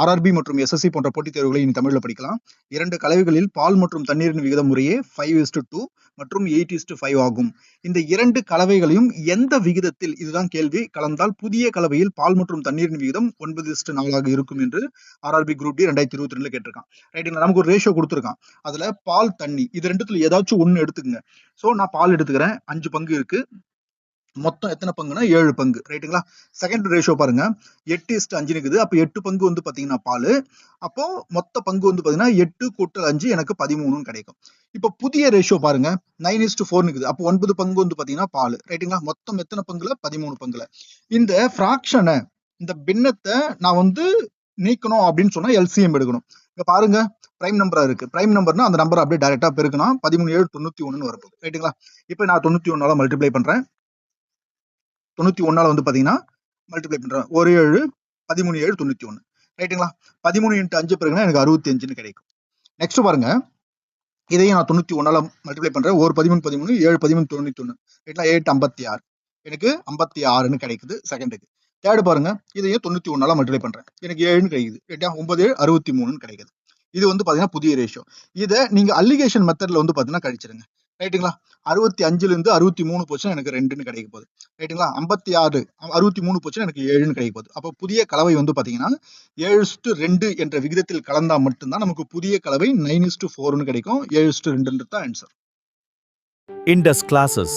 RRB மற்றும் SSC போன்ற போட்டித் தேர்வுகளை இனி தமிழ்ல படிக்கலாம். 2 கலவைகளில் பால் மற்றும் தண்ணீரின் விகிதம் முறையே 5:2 மற்றும் 8:5 ஆகும். இந்த 2 கலவைகளையும் எந்த விகிதத்தில், இதுதான் கேள்வி, கலந்தால் புதிய கலவையில் பால் மற்றும் தண்ணீரின் விகிதம் 9:4 இருக்கும் என்று ஆர்ஆர்பி குரூப் டி 2022 கேட்டிருக்கான். ரைட்டுங்களா? நமக்கு ஒரு ரேஷியோ கொடுத்துருக்கான். அதுல பால், தண்ணி இது ரெண்டுத்துல ஏதாச்சும் ஒண்ணு எடுத்துக்கங்க. சோ நான் பால் எடுத்துக்கிறேன். 5 பங்கு இருக்கு. மொத்தம் எத்தனை பங்குனா 7 பங்கு. ரைட்டுங்களா? செகண்ட் ரேஷியோ பாருங்க, 8:5 இருக்குது. அப்ப 8 பங்கு வந்து பாத்தீங்கன்னா பால். அப்போ மொத்த பங்கு வந்து பாத்தீங்கன்னா 8 கூட்டல் 5 எனக்கு 13 கிடைக்கும். இப்ப புதிய ரேஷியோ பாருங்க, 9:4 இருக்குது. அப்போ 9 பங்கு வந்து பாத்தீங்கன்னா பால். ரைட்டுங்களா? மொத்தம் எத்தனை பங்குல? 13 பங்குல. இந்த பிராக்ஷனை, இந்த பின்னத்தை நான் வந்து நீக்கணும் அப்படின்னு சொன்னா எல்சிஎம் எடுக்கணும். இங்க பாருங்க, பிரைம் நம்பரா இருக்கு. பிரைம் நம்பர்னா அந்த நம்பர் அப்படியே டைரக்டா பெருக்கினா 13 7 91 வரப்போகுது. ரைட்டுங்களா? இப்ப நான் 91ஆல மல்டிப்ளை பண்றேன். 91ஆல வந்து பாத்தீங்கன்னா மல்டிப்ளை பண்றேன். 1 7 13 7 91. ரைட்டுங்களா? 13 × 5 பிறகுனா எனக்கு 65ன்னு கிடைக்கும். நெக்ஸ்ட் பாருங்க, இதையும் நான் 91ஆல மல்டிப்ளை பண்றேன். 1 13 13 7 13 91. ரைட்ல 8 56. எனக்கு 56ன்னு கிடைக்குது செகண்டுக்கு. தேர்ட் பாருங்க, இதையும் 91ஆல மல்டிப்ளை பண்றேன். எனக்கு 7ன்னு கிடைக்குது. ரைட்டா? 9 7 63ன்னு கிடைக்குது. இது வந்து பாத்தீங்கன்னா புதிய ரேஷியோ. இதை நீங்க அலிகேஷன் மெத்தட்ல வந்து பாத்தீங்கன்னா கழிச்சிருங்க. ரைட்டுங்களா? 65ல இருந்து 63 போச்சுன்னா எனக்கு 2ன்னு கிடைக்க போகுது. ரைட்டுங்களா? 56 63 போச்சுன்னா எனக்கு 7ன்னு கிடைக்க போகுது. அப்போ புதிய கலவை வந்து பாத்தீங்கன்னா 7:2 என்ற விகிதத்தில் கலந்தா மட்டும்தான் நமக்கு புதிய கலவை 9:4ன்னு கிடைக்கும். 7:2ன்றது தான் ஆன்சர். Indus Classes